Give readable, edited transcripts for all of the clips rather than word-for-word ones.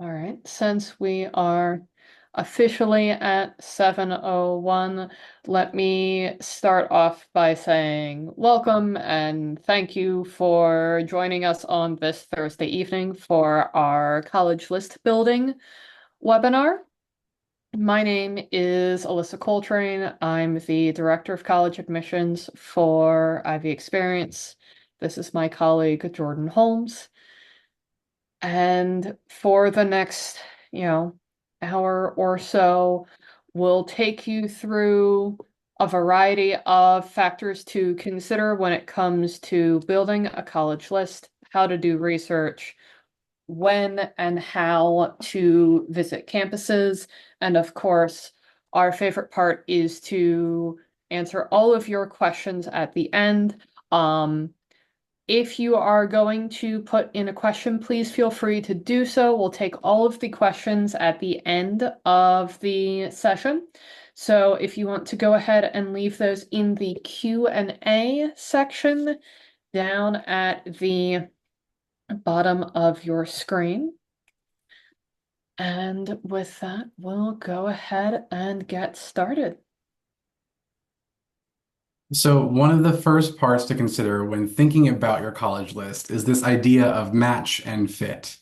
All right, since we are officially at 7:01, let me start off by saying welcome and thank you for joining us on this Thursday evening for our college list building webinar. My name is Alyssa Coltrane. I'm the Director of College Admissions for Ivy Experience. This is my colleague, Jordan Holmes. And for the next, you know, hour or so, we'll take you through a variety of factors to consider when it comes to building a college list, how to do research, when and how to visit campuses, and of course, our favorite part is to answer all of your questions at the end. If you are going to put in a question, please feel free to do so. We'll take all of the questions at the end of the session. So if you want to go ahead and leave those in the Q&A section down at the bottom of your screen. And with that, we'll go ahead and get started. So, one of the first parts to consider when thinking about your college list is this idea of match and fit.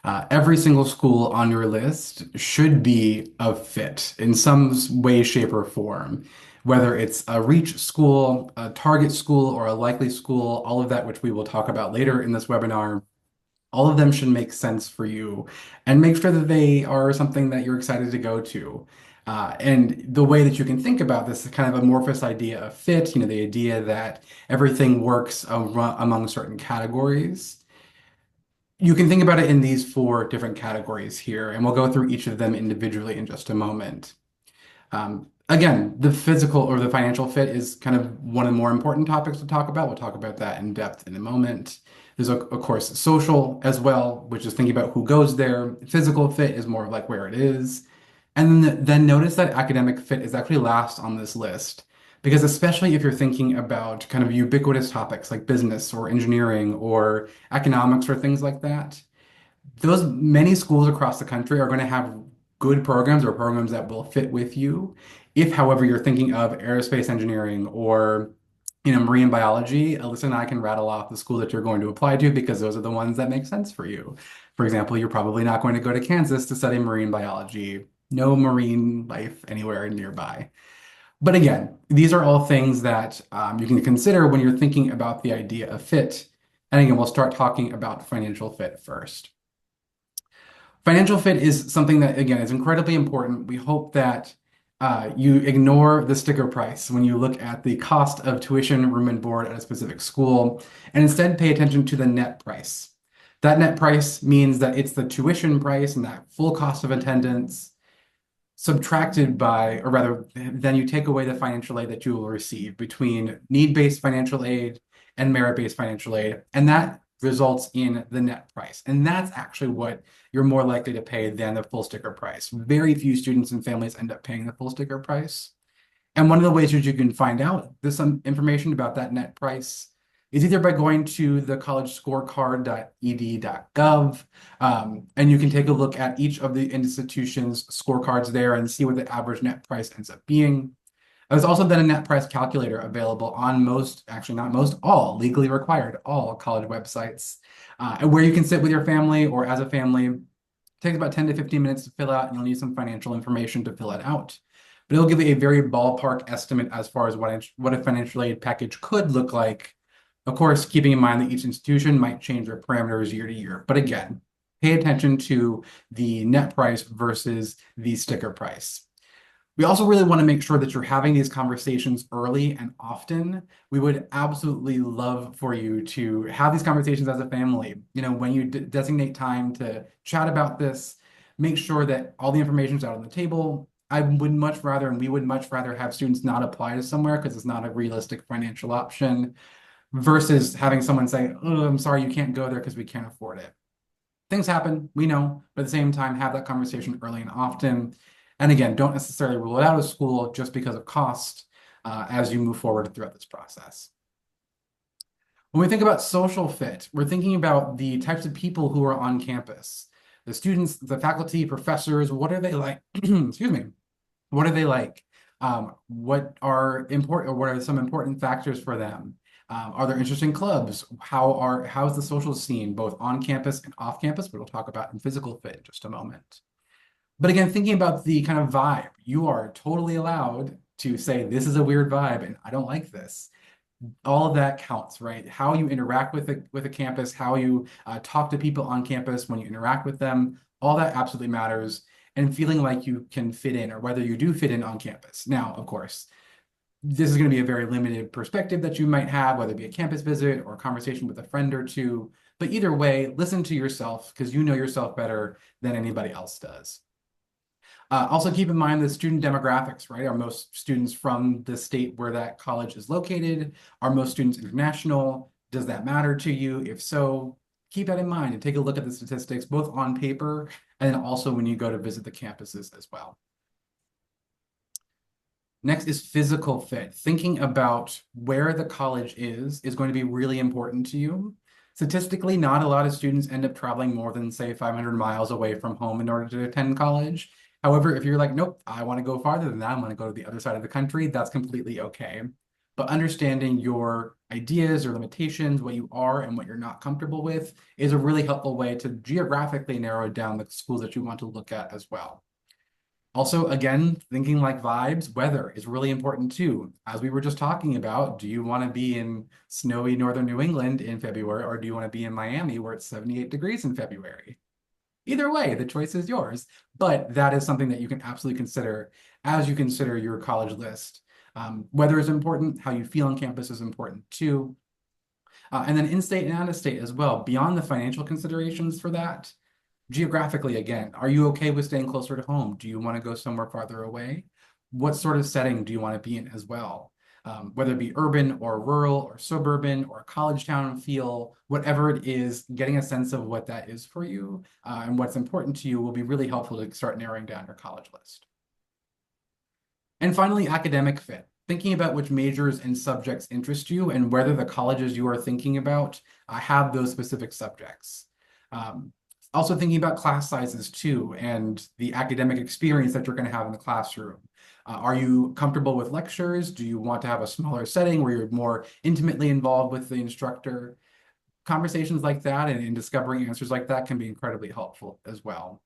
Every single school on your list should be a fit in some way, shape, or form. Whether it's a reach school, a target school, or a likely school, all of that, which we will talk about later in this webinar, all of them should make sense for you and make sure that they are something that you're excited to go to. And the way that you can think about this is kind of amorphous idea of fit, the idea that everything works among certain categories. You can think about it in these four different categories here, and we'll go through each of them individually in just a moment. Again, the physical or the financial fit is kind of one of the more important topics to talk about. We'll talk about that in depth in a moment. There's, of course, social as well, which is thinking about who goes there. Physical fit is more like where it is. And then notice that academic fit is actually last on this list. Because especially if you're thinking about kind of ubiquitous topics like business or engineering or economics or things like that, those many schools across the country are going to have good programs or programs that will fit with you. If, however, you're thinking of aerospace engineering or marine biology, Alyssa and I can rattle off the school that you're going to apply to because those are the ones that make sense for you. For example, you're probably not going to go to Kansas to study marine biology. No marine life anywhere nearby. But again, these are all things that you can consider when you're thinking about the idea of fit. And again, we'll start talking about financial fit first. Financial fit is something that, again, is incredibly important. We hope that you ignore the sticker price when you look at the cost of tuition, room and board at a specific school, and instead pay attention to the net price. That net price means that it's the tuition price and that full cost of attendance subtracted by, or rather, then you take away the financial aid that you will receive between need-based financial aid and merit-based financial aid. And that results in the net price. And that's actually what you're more likely to pay than the full sticker price. Very few students and families end up paying the full sticker price. And one of the ways that you can find out this some information about that net price is either by going to the collegescorecard.ed.gov, and you can take a look at each of the institution's scorecards there and see what the average net price ends up being. There's also then a net price calculator available on most, actually not most, all legally required, all college websites, where you can sit with your family or as a family. It takes about 10 to 15 minutes to fill out, and you'll need some financial information to fill it out. But it'll give you a very ballpark estimate as far as what a financial aid package could look like. Of course, keeping in mind that each institution might change their parameters year to year. But again, pay attention to the net price versus the sticker price. We also really want to make sure that you're having these conversations early and often. We would absolutely love for you to have these conversations as a family. When you designate time to chat about this, make sure that all the information is out on the table. I would much rather, and we would much rather have students not apply to somewhere because it's not a realistic financial option versus having someone say, "Oh, I'm sorry, you can't go there because we can't afford it." Things happen, we know, but at the same time, have that conversation early and often. And again, don't necessarily rule it out of school just because of cost as you move forward throughout this process. When we think about social fit, we're thinking about the types of people who are on campus. The students, the faculty, professors, what are they like? Excuse me. What are they like? What are important, or what are some important factors for them? Are there interesting clubs? How's the social scene, both on campus and off campus? But we'll talk about in physical fit in just a moment. But again, thinking about the kind of vibe, you are totally allowed to say, this is a weird vibe and I don't like this. All of that counts, right? How you interact with a campus, how you talk to people on campus when you interact with them, all that absolutely matters. And feeling like you can fit in, or whether you do fit in on campus. Now, of course, this is going to be a very limited perspective that you might have, whether it be a campus visit or a conversation with a friend or two. But either way, listen to yourself because you know yourself better than anybody else does. Also keep in mind the student demographics, right? Are most students from the state where that college is located? Are most students international? Does that matter to you? If so, keep that in mind and take a look at the statistics, both on paper and then also when you go to visit the campuses as well. Next is physical fit. Thinking about where the college is going to be really important to you. Statistically, not a lot of students end up traveling more than, say, 500 miles away from home in order to attend college. However, if you're like, nope, I want to go farther than that, I want to go to the other side of the country, that's completely okay. But understanding your ideas or limitations, what you are and what you're not comfortable with, is a really helpful way to geographically narrow down the schools that you want to look at as well. Also, again, thinking like vibes, weather is really important too. As we were just talking about, do you want to be in snowy northern New England in February, or do you want to be in Miami where it's 78 degrees in February? Either way, the choice is yours. But that is something that you can absolutely consider as you consider your college list. Weather is important, how you feel on campus is important too. And then in-state and out-of-state as well, beyond the financial considerations for that. Geographically, again, are you okay with staying closer to home? Do you want to go somewhere farther away? What sort of setting do you want to be in as well? Whether it be urban or rural or suburban or college town feel, whatever it is, getting a sense of what that is for you and what's important to you will be really helpful to start narrowing down your college list. And finally, academic fit. Thinking about which majors and subjects interest you and whether the colleges you are thinking about have those specific subjects. Um, Also thinking about class sizes too, and the academic experience that you're going to have in the classroom. Are you comfortable with lectures? Do you want to have a smaller setting where you're more intimately involved with the instructor? Conversations like that and discovering answers like that can be incredibly helpful as well.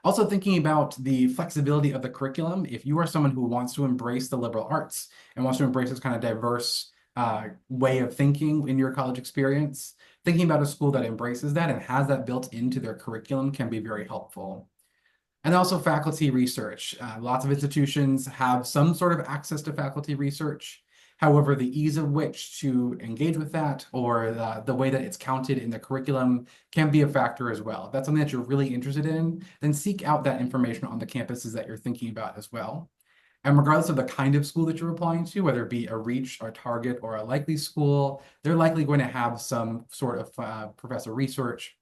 Also thinking about the flexibility of the curriculum. If you are someone who wants to embrace the liberal arts and wants to embrace this kind of diverse way of thinking in your college experience, thinking about a school that embraces that and has that built into their curriculum can be very helpful. And also faculty research. Lots of institutions have some sort of access to faculty research. However, the ease of which to engage with that or the way that it's counted in the curriculum can be a factor as well. If that's something that you're really interested in, then seek out that information on the campuses that you're thinking about as well. And regardless of the kind of school that you're applying to, whether it be a reach or target or a likely school, they're likely going to have some sort of professor research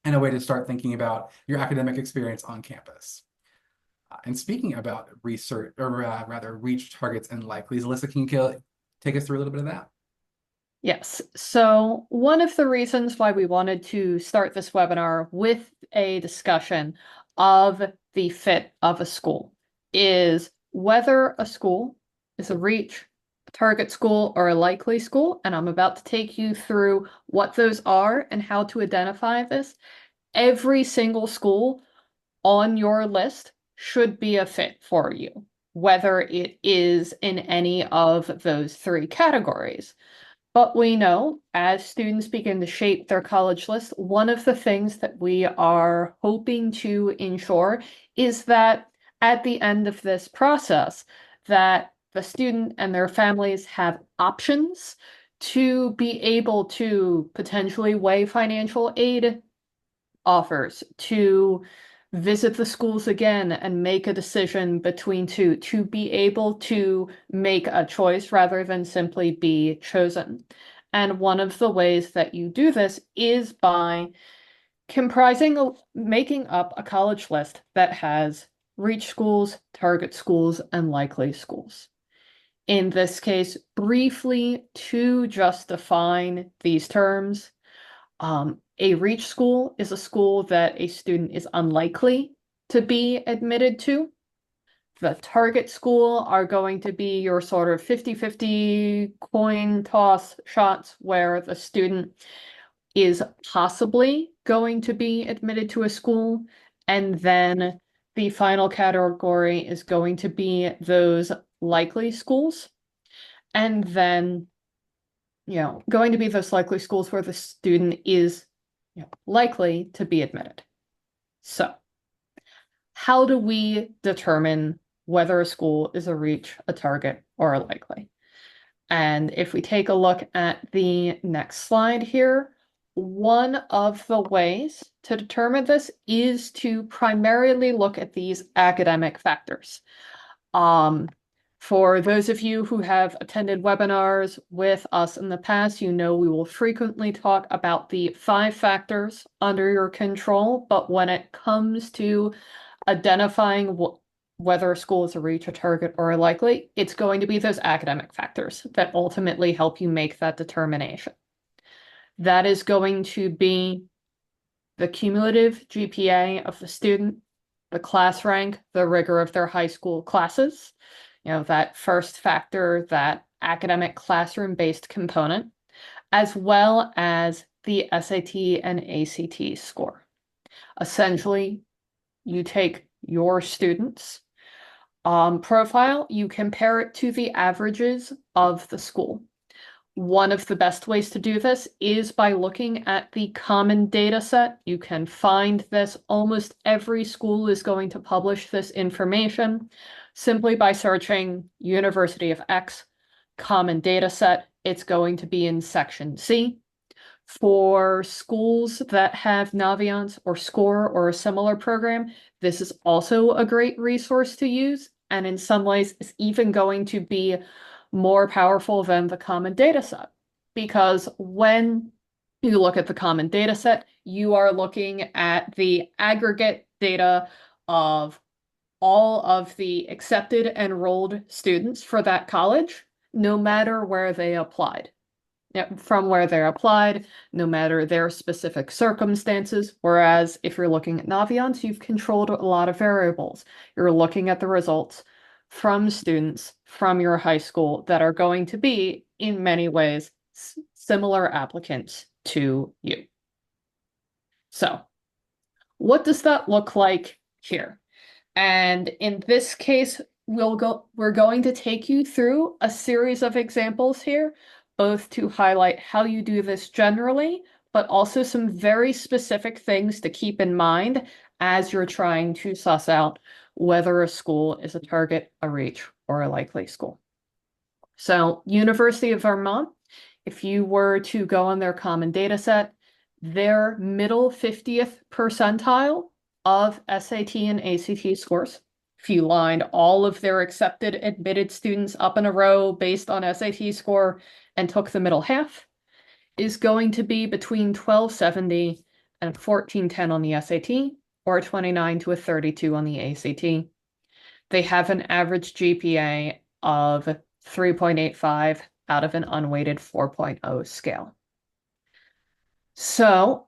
and a way to start thinking about your academic experience on campus. And speaking about research, or rather reach targets and likelies, Alyssa, can you take us through a little bit of that? Yes. So one of the reasons why we wanted to start this webinar with a discussion of the fit of a school is whether a school is a reach, a target school, or a likely school. And I'm about to take you through what those are and how to identify this. Every single school on your list should be a fit for you, whether it is in any of those three categories. But we know as students begin to shape their college list, one of the things that we are hoping to ensure is that at the end of this process, that the student and their families have options to be able to potentially weigh financial aid offers, to visit the schools again and make a decision between two, to be able to make a choice rather than simply be chosen. And one of the ways that you do this is by making up a college list that has reach schools, target schools, and likely schools. In this case, briefly to just define these terms, A reach school is a school that a student is unlikely to be admitted to. The target school are going to be your sort of 50-50 coin toss shots where the student is possibly going to be admitted to a school. And then the final category is going to be those likely schools. And then, going to be those likely schools where the student is, likely to be admitted. So, how do we determine whether a school is a reach, a target, or a likely? And if we take a look at the next slide here, one of the ways to determine this is to primarily look at these academic factors. Um, for those of you who have attended webinars with us in the past, you know we will frequently talk about the 5 factors under your control, but when it comes to identifying whether a school is a reach, a target, or a likely, it's going to be those academic factors that ultimately help you make that determination. That is going to be the cumulative GPA of the student, the class rank, the rigor of their high school classes, that first factor, that academic classroom-based component, as well as the SAT and ACT score. Essentially, you take your students' profile, you compare it to the averages of the school. One of the best ways to do this is by looking at the common data set. You can find this. Almost every school is going to publish this information simply by searching University of X common data set. It's going to be in section C. For schools that have Naviance or SCORE or a similar program, this is also a great resource to use, and in some ways is even going to be more powerful than the common data set. Because when you look at the common data set, you are looking at the aggregate data of all of the accepted enrolled students for that college, no matter where they applied. From where they're applied, no matter their specific circumstances. Whereas if you're looking at Naviance, you've controlled a lot of variables. You're looking at the results from students from your high school that are going to be, in many ways, similar applicants to you. So, what does that look like here? And in this case, we're going to take you through a series of examples here, both to highlight how you do this generally, but also some very specific things to keep in mind as you're trying to suss out whether a school is a target, a reach, or a likely school. So, University of Vermont, if you were to go on their common data set, their middle 50th percentile of SAT and ACT scores, if you lined all of their accepted admitted students up in a row based on SAT score and took the middle half, is going to be between 1270 and 1410 on the SAT, or 29 to a 32 on the ACT. They have an average GPA of 3.85 out of an unweighted 4.0 scale. So,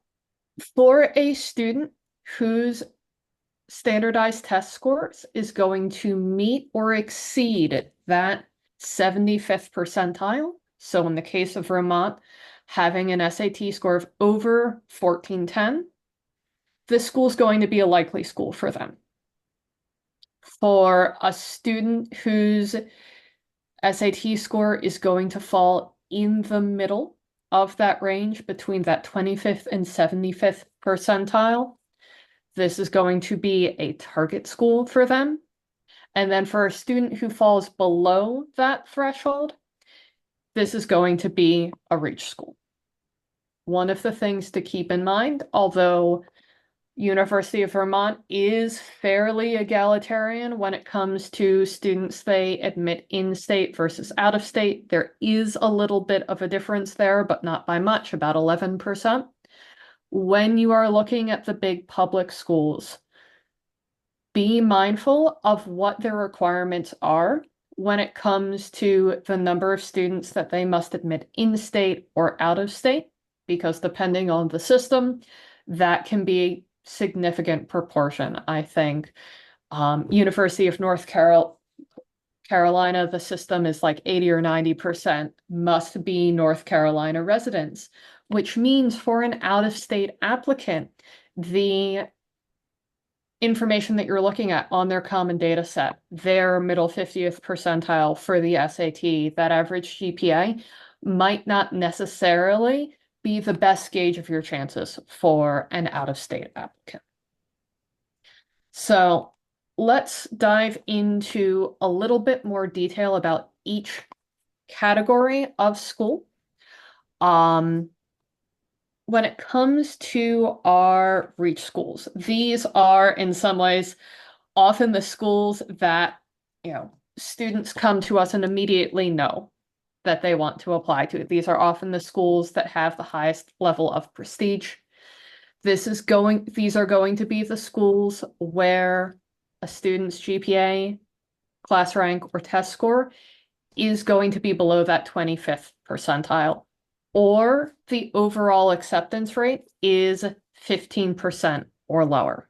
for a student whose standardized test scores is going to meet or exceed that 75th percentile, so in the case of Vermont, having an SAT score of over 1410, this school is going to be a likely school for them. For a student whose SAT score is going to fall in the middle of that range between that 25th and 75th percentile, this is going to be a target school for them. And then for a student who falls below that threshold, this is going to be a reach school. One of the things to keep in mind, although University of Vermont is fairly egalitarian when it comes to students they admit in-state versus out-of-state, there is a little bit of a difference there, but not by much, about 11%. When you are looking at the big public schools, be mindful of what their requirements are when it comes to the number of students that they must admit in-state or out-of-state, because depending on the system, that can be a significant proportion, I think. University of Carolina, the system is like 80 or 90% must be North Carolina residents, which means for an out-of-state applicant, the information that you're looking at on their common data set, their middle 50th percentile for the SAT, that average GPA might not necessarily be the best gauge of your chances for an out-of-state applicant. So let's dive into a little bit more detail about each category of school. Um, when it comes to our reach schools, these are in some ways often the schools that, students come to us and immediately know that they want to apply to. These are often the schools that have the highest level of prestige. These are going to be the schools where a student's GPA, class rank, or test score is going to be below that 25th percentile, or the overall acceptance rate is 15% or lower.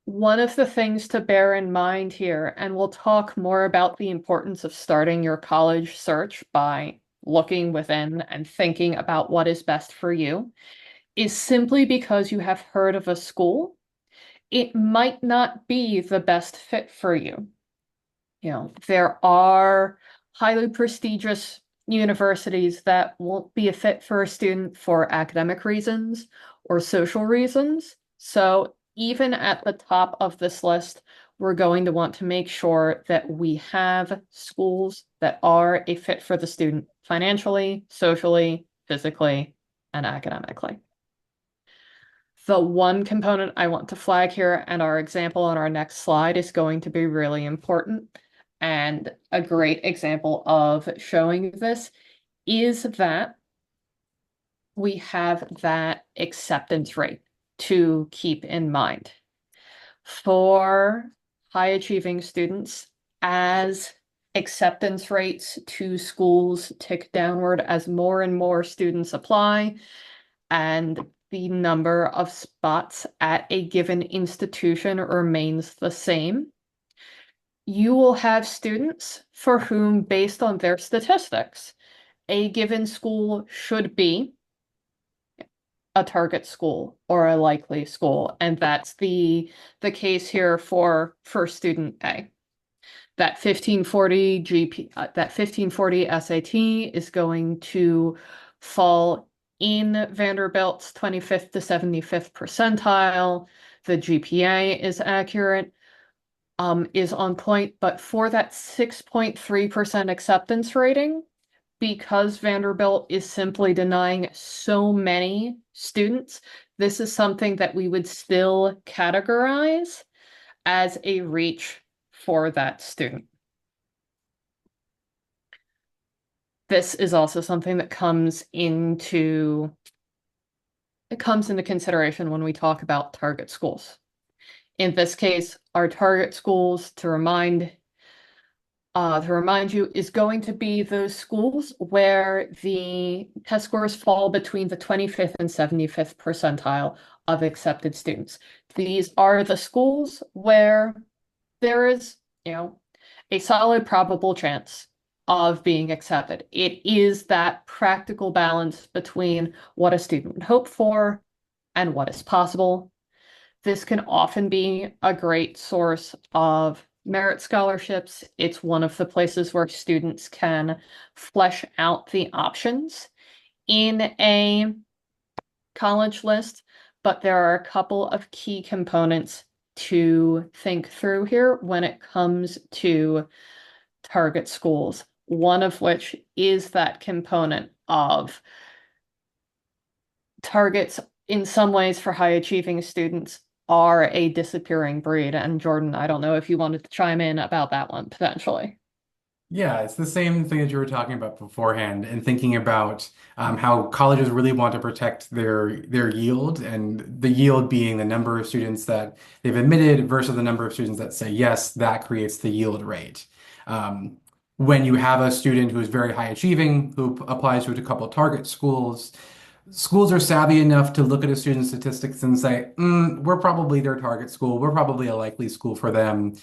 One of the things to bear in mind here, and we'll talk more about the importance of starting your college search by looking within and thinking about what is best for you, is simply because you have heard of a school, it might not be the best fit for you. There are highly prestigious universities that won't be a fit for a student for academic reasons or social reasons. So even at the top of this list, we're going to want to make sure that we have schools that are a fit for the student financially, socially, physically, and academically. The one component I want to flag here, and our example on our next slide is going to be really important. And a great example of showing this is that we have that acceptance rate to keep in mind. For high achieving students, as acceptance rates to schools tick downward as more and more students apply, and the number of spots at a given institution remains the same, you will have students for whom, based on their statistics, a given school should be a target school or a likely school. And that's the case here for student A. That 1540 that 1540 SAT is going to fall in Vanderbilt's 25th to 75th percentile. The GPA is accurate, is on point, but for that 6.3% acceptance rating, because Vanderbilt is simply denying so many students, this is something that we would still categorize as a reach for that student. This is also something that comes into consideration when we talk about target schools. In this case, our target schools, to remind you, is going to be those schools where the test scores fall between the 25th and 75th percentile of accepted students. These are the schools where there is, a solid probable chance of being accepted. It is that practical balance between what a student would hope for and what is possible. This can often be a great source of merit scholarships. It's one of the places where students can flesh out the options in a college list, but there are a couple of key components to think through here when it comes to target schools. One of which is that component of targets in some ways for high achieving students are a disappearing breed. And Jordan, I don't know if you wanted to chime in about that one potentially. Yeah, it's the same thing that you were talking about beforehand, and thinking about how colleges really want to protect their yield, and the yield being the number of students that they've admitted versus the number of students that say yes, that creates the yield rate. Um, when you have a student who is very high achieving, who applies to a couple target schools, schools are savvy enough to look at a student's statistics and say, we're probably their target school. We're probably a likely school for them.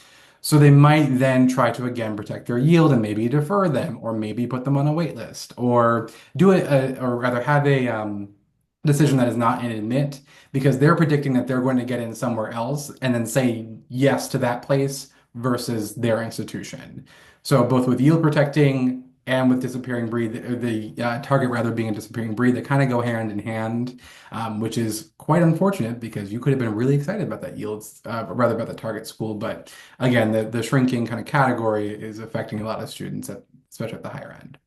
So they might then try to again protect their yield and maybe defer them, or maybe put them on a wait list, or do it, or rather have a decision that is not an admit because they're predicting that they're going to get in somewhere else and then say yes to that place versus their institution. So both with yield protecting and with disappearing breed, the target rather being a disappearing breed, they kind of go hand in hand, which is quite unfortunate because you could have been really excited about that yields, rather about the target school. But again, the shrinking kind of category is affecting a lot of students, especially at the higher end.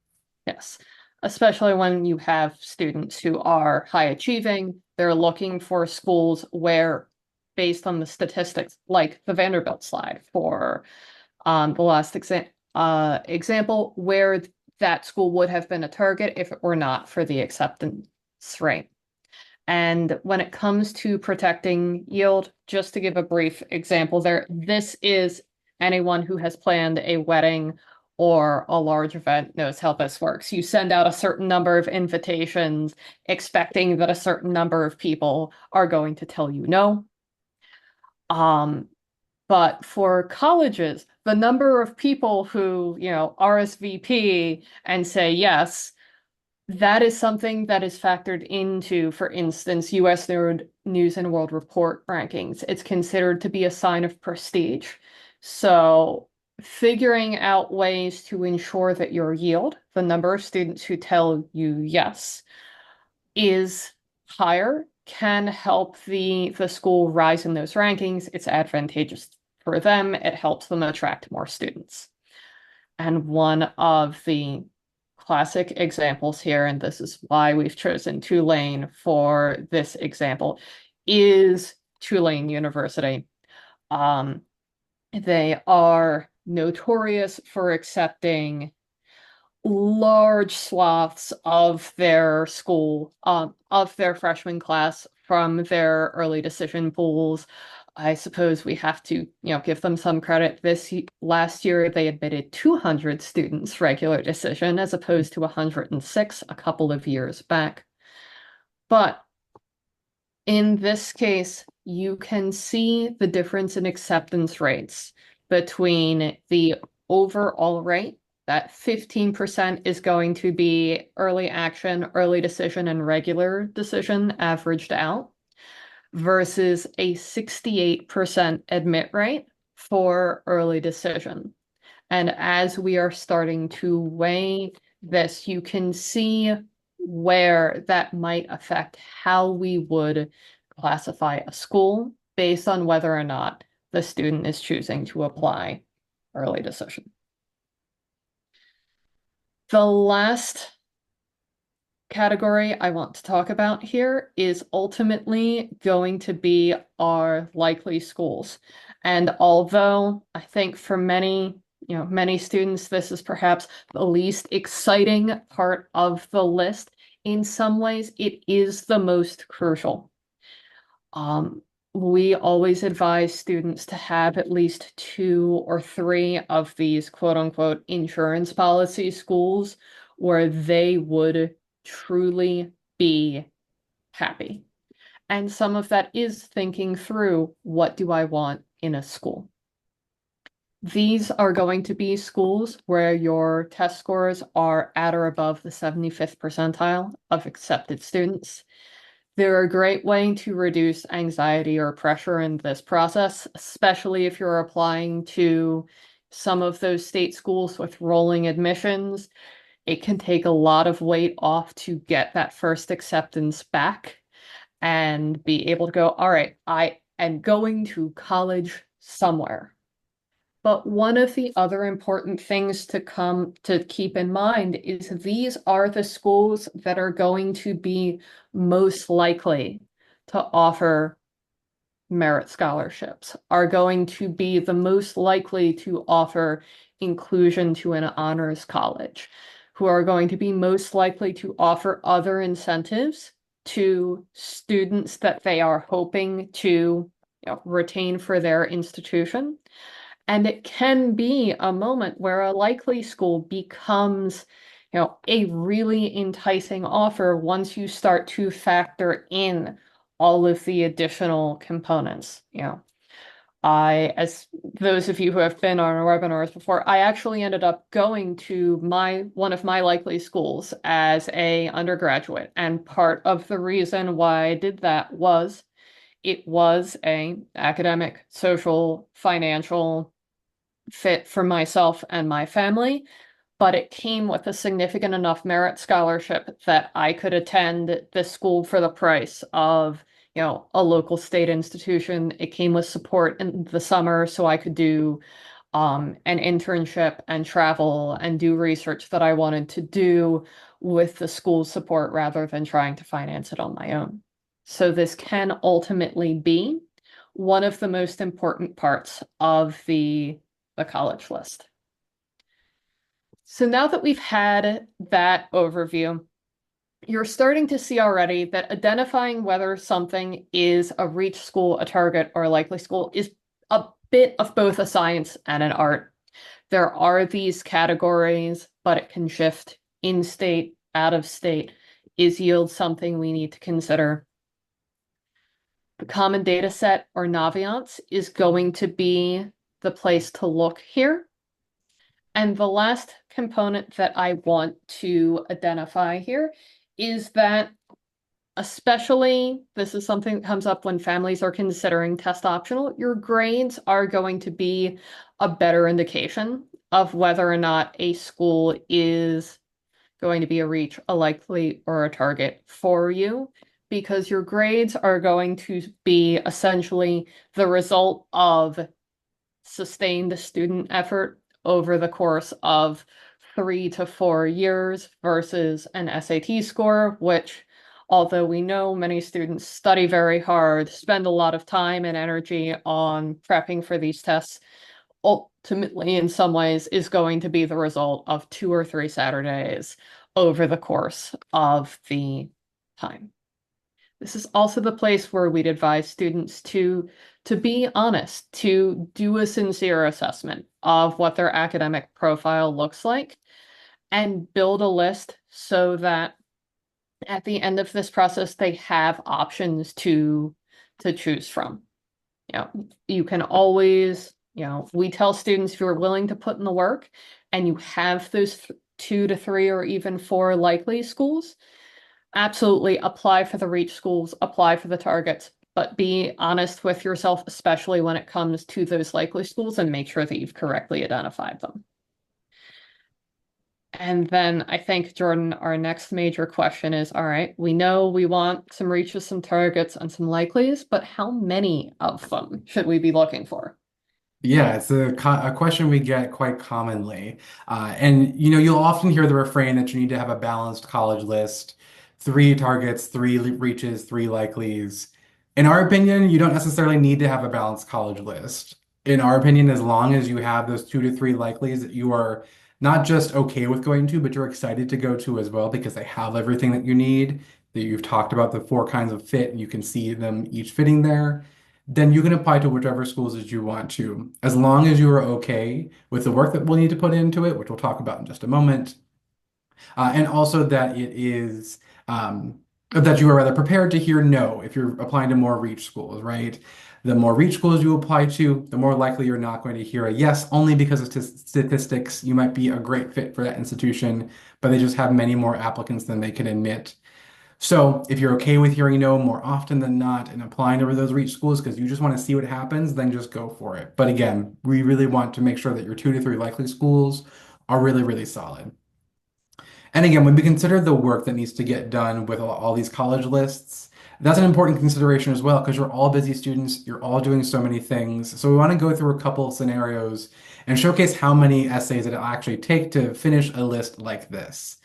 Yes, especially when you have students who are high achieving, they're looking for schools where, based on the statistics, like the Vanderbilt slide for the last example, where that school would have been a target if it were not for the acceptance rate. And when it comes to protecting yield, just to give a brief example there, this is anyone who has planned a wedding or a large event knows how this works. You send out a certain number of invitations, expecting that a certain number of people are going to tell you no. Um, but for colleges, the number of people who, RSVP and say yes, that is something that is factored into, for instance, US News and World Report rankings. It's considered to be a sign of prestige. So, figuring out ways to ensure that your yield, the number of students who tell you yes, is higher, can help the school rise in those rankings. It's advantageous for them. It helps them attract more students. And one of the classic examples here, and this is why we've chosen Tulane for this example, is Tulane University. Um, they are notorious for accepting large swaths of their school, of their freshman class from their early decision pools. I suppose we have to, give them some credit. Last year, they admitted 200 students regular decision as opposed to 106 a couple of years back. But in this case, you can see the difference in acceptance rates between the overall rate, that 15% is going to be early action, early decision, and regular decision averaged out, versus a 68% admit rate for early decision. And as we are starting to weigh this, you can see where that might affect how we would classify a school based on whether or not the student is choosing to apply early decision. The last category I want to talk about here is ultimately going to be our likely schools. And although I think for many students, this is perhaps the least exciting part of the list, in some ways, it is the most crucial. We always advise students to have at least 2 or 3 of these quote unquote insurance policy schools where they would truly be happy. And some of that is thinking through, what do I want in a school? These are going to be schools where your test scores are at or above the 75th percentile of accepted students. They're a great way to reduce anxiety or pressure in this process, especially if you're applying to some of those state schools with rolling admissions. It can take a lot of weight off to get that first acceptance back and be able to go, all right, I am going to college somewhere. But one of the other important things to keep in mind is these are the schools that are going to be most likely to offer merit scholarships, are going to be the most likely to offer inclusion to an honors college, who are going to be most likely to offer other incentives to students that they are hoping to, retain for their institution. And it can be a moment where a likely school becomes, a really enticing offer once you start to factor in all of the additional components. As those of you who have been on our webinars before, I actually ended up going to one of my likely schools as a undergraduate. And part of the reason why I did that was it was a academic, social, financial fit for myself and my family, but it came with a significant enough merit scholarship that I could attend this school for the price of, a local state institution. It came with support in the summer so I could do an internship and travel and do research that I wanted to do with the school's support rather than trying to finance it on my own. So this can ultimately be one of the most important parts of the college list. So now that we've had that overview, you're starting to see already that identifying whether something is a reach school, a target, or a likely school is a bit of both a science and an art. There are these categories, but it can shift in state, out of state. Is yield something we need to consider? The common data set or Naviance is going to be the place to look here. And the last component that I want to identify here is that, especially, this is something that comes up when families are considering test optional, your grades are going to be a better indication of whether or not a school is going to be a reach, a likely, or a target for you, because your grades are going to be essentially the result of sustained student effort over the course of 3 to 4 years versus an SAT score, which, although we know many students study very hard, spend a lot of time and energy on prepping for these tests, ultimately, in some ways, is going to be the result of 2 or 3 Saturdays over the course of the time. This is also the place where we'd advise students to be honest, to do a sincere assessment of what their academic profile looks like and build a list so that at the end of this process they have options to choose from. You can always, we tell students if you're willing to put in the work and you have those 2 to 3 or even 4 likely schools, absolutely apply for the reach schools, apply for the targets, but be honest with yourself, especially when it comes to those likely schools, and make sure that you've correctly identified them. And then I think, Jordan, our next major question is, all right, we know we want some reaches, some targets, and some likelies, but how many of them should we be looking for? Yeah, it's a question we get quite commonly. And you'll often hear the refrain that you need to have a balanced college list, 3 targets, reaches, 3 likelies. In our opinion, you don't necessarily need to have a balanced college list. In our opinion, as long as you have those 2 to 3 likelies that you are not just okay with going to, but you're excited to go to as well because they have everything that you need, that you've talked about the 4 kinds of fit, and you can see them each fitting there, then you can apply to whichever schools that you want to, as long as you are okay with the work that we'll need to put into it, which we'll talk about in just a moment, and also that it is that you are rather prepared to hear no if you're applying to more reach schools, right? The more reach schools you apply to, the more likely you're not going to hear a yes, only because of statistics. You might be a great fit for that institution, but they just have many more applicants than they can admit. So if you're okay with hearing no more often than not and applying to those reach schools because you just want to see what happens, then just go for it. But again, we really want to make sure that your 2 to 3 likely schools are really, really solid. And again, when we consider the work that needs to get done with all these college lists, that's an important consideration as well because you're all busy students, you're all doing so many things. So we want to go through a couple of scenarios and showcase how many essays it'll actually take to finish a list like this.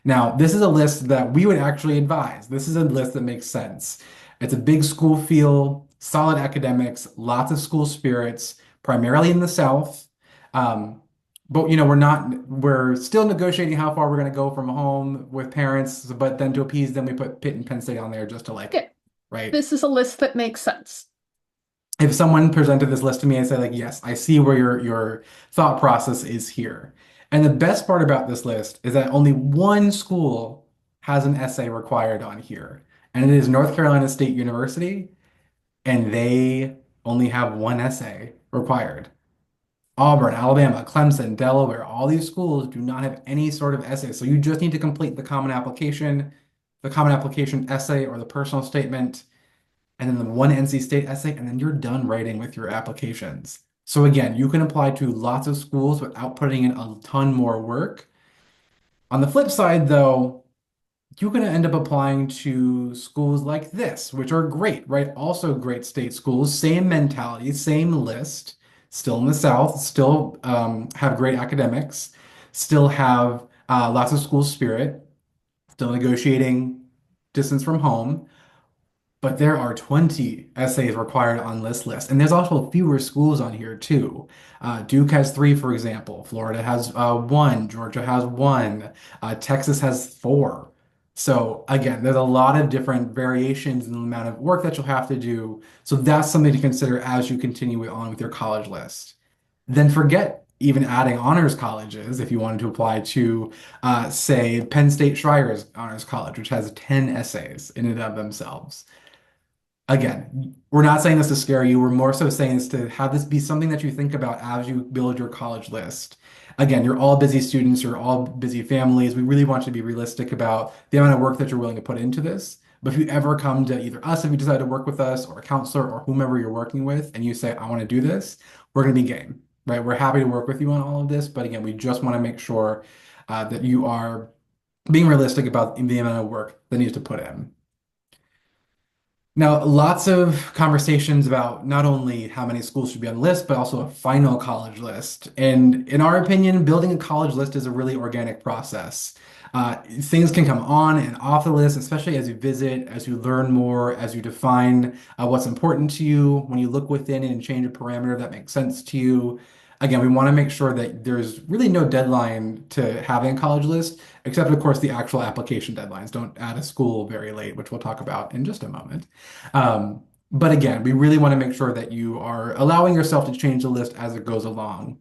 Now, this is a list that we would actually advise. This is a list that makes sense. It's a big school feel, solid academics, lots of school spirits, primarily in the South. Um, but we're still negotiating how far we're going to go from home with parents, but then to appease them, we put Pitt and Penn State on there just to Okay, right? this is a list that makes sense. if someone presented this list to me and said like, yes, I see where your thought process is here. And the best part about this list is that only one school has an essay required on here, and it is North Carolina State University, and they only have one essay required. Auburn, Alabama, Clemson, Delaware, all these schools do not have any sort of essay. So you just need to complete the common application essay or the personal statement, and then the one NC State essay, and then you're done writing with your applications. So again, you can apply to lots of schools without putting in a ton more work. On the flip side, though, you're going to end up applying to schools like this, which are great, right? Also great state schools, same mentality, same list, still in the South, still have great academics, still have lots of school spirit, still negotiating distance from home. But there are 20 essays required on this list. And there's also fewer schools on here too. Duke has three, for example. Florida has one. Georgia has one. Texas has four. So again, there's a lot of different variations in the amount of work that you'll have to do. So that's something to consider as you continue on with your college list. Then forget even adding honors colleges if you wanted to apply to, say, Penn State Schreier's Honors College, which has 10 essays in and of themselves. Again, we're not saying this to scare you. We're more so saying this to have this be something that you think about as you build your college list. Again, you're all busy students, you're all busy families. We really want you to be realistic about the amount of work that you're willing to put into this. But if you ever come to either us, if you decide to work with us, or a counselor, or whomever you're working with, and you say, I want to do this, we're going to be game, right? We're happy to work with you on all of this. But again, we just want to make sure that you are being realistic about the amount of work that needs to put in. Now, lots of conversations about not only how many schools should be on the list, but also a final college list. And in our opinion, building a college list is a really organic process. Things can come on and off the list, especially as you visit, as you learn more, as you define what's important to you, when you look within and change a parameter that makes sense to you. Again, we want to make sure that there's really no deadline to having a college list, except, of course, the actual application deadlines. Don't add a school very late, which we'll talk about in just a moment. But again, we really want to make sure that you are allowing yourself to change the list as it goes along.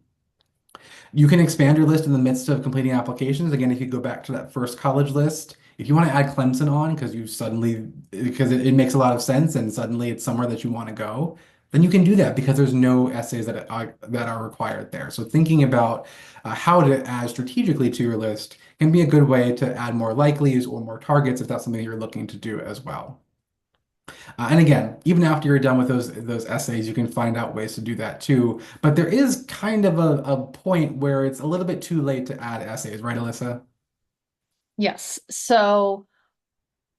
You can expand your list in the midst of completing applications. Again, if you go back to that first college list, if you want to add Clemson on because it makes a lot of sense and suddenly it's somewhere that you want to go, then you can do that because there's no essays that are required there. So thinking about how to add strategically to your list can be a good way to add more likelies or more targets if that's something you're looking to do as well. And again, even after you're done with those essays, you can find out ways to do that too. But there is kind of a point where it's a little bit too late to add essays, right, Alyssa? Yes. So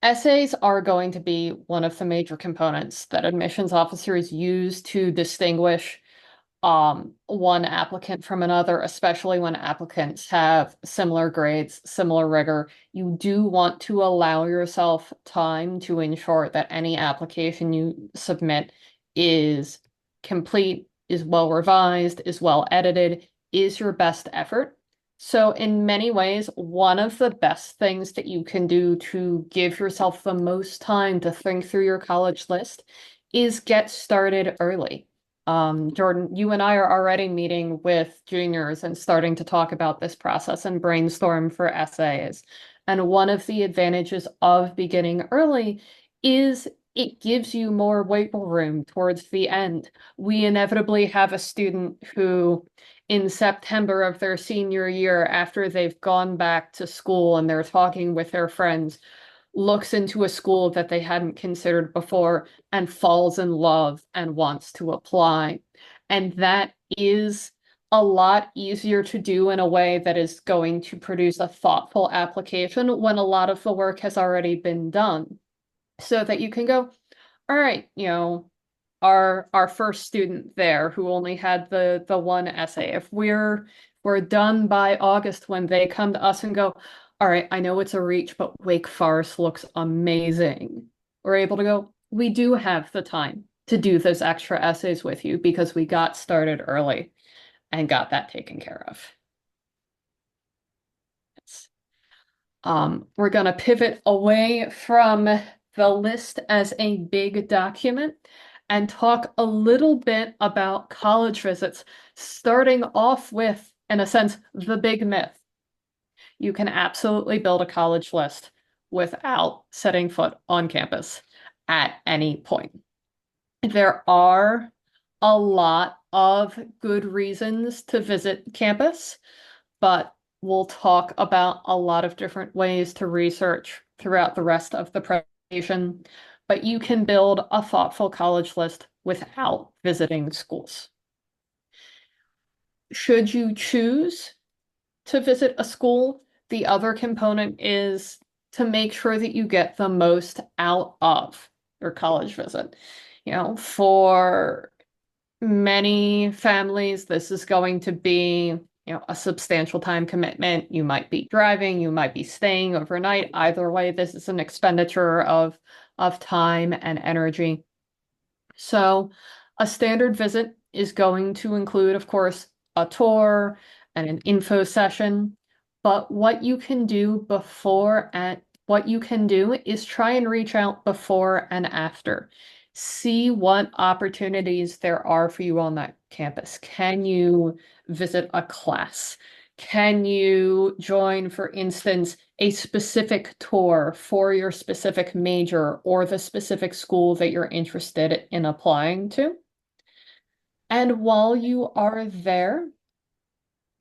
essays are going to be one of the major components that admissions officers use to distinguish one applicant from another, especially when applicants have similar grades, similar rigor. You do want to allow yourself time to ensure that any application you submit is complete, is well revised, is well edited, is your best effort. So, in many ways, one of the best things that you can do to give yourself the most time to think through your college list is get started early. Jordan, you and I are already meeting with juniors and starting to talk about this process and brainstorm for essays. And one of the advantages of beginning early is it gives you more wiggle room towards the end. We inevitably have a student who, in September of their senior year, after they've gone back to school and they're talking with their friends, looks into a school that they hadn't considered before and falls in love and wants to apply. And that is a lot easier to do in a way that is going to produce a thoughtful application when a lot of the work has already been done. So that you can go, all right, our first student there who only had the one essay. If we're done by August when they come to us and go, all right, I know it's a reach, but Wake Forest looks amazing. We're able to go, we do have the time to do those extra essays with you because we got started early and got that taken care of. Yes. We're going to pivot away from the list as a big document and talk a little bit about college visits, starting off with, in a sense, the big myth. You can absolutely build a college list without setting foot on campus at any point. There are a lot of good reasons to visit campus, but we'll talk about a lot of different ways to research throughout the rest of the presentation. But you can build a thoughtful college list without visiting schools. Should you choose to visit a school, the other component is to make sure that you get the most out of your college visit. For many families, this is going to be, a substantial time commitment. You might be driving, you might be staying overnight. Either way, this is an expenditure of time and energy. So a standard visit is going to include, of course, a tour and an info session. But what you can do is try and reach out before and after. See what opportunities there are for you on that campus. Can you visit a class? Can you join, for instance, a specific tour for your specific major or the specific school that you're interested in applying to? And while you are there,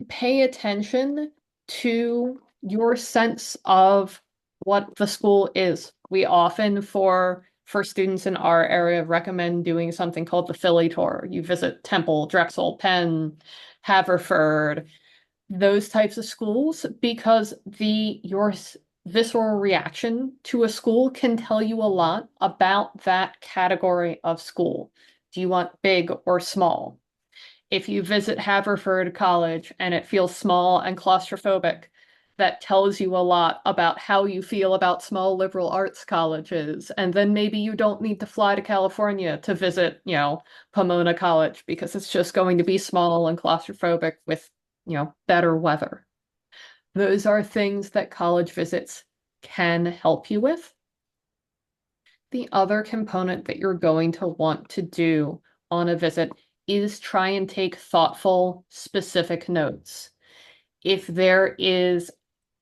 pay attention to your sense of what the school is. We often, for students in our area, recommend doing something called the Philly tour. You visit Temple, Drexel, Penn, Haverford, those types of schools, because your visceral reaction to a school can tell you a lot about that category of school. Do you want big or small? If you visit Haverford College and it feels small and claustrophobic, that tells you a lot about how you feel about small liberal arts colleges. And then maybe you don't need to fly to California to visit, Pomona College because it's just going to be small and claustrophobic with, better weather. Those are things that college visits can help you with. The other component that you're going to want to do on a visit is try and take thoughtful, specific notes. If there is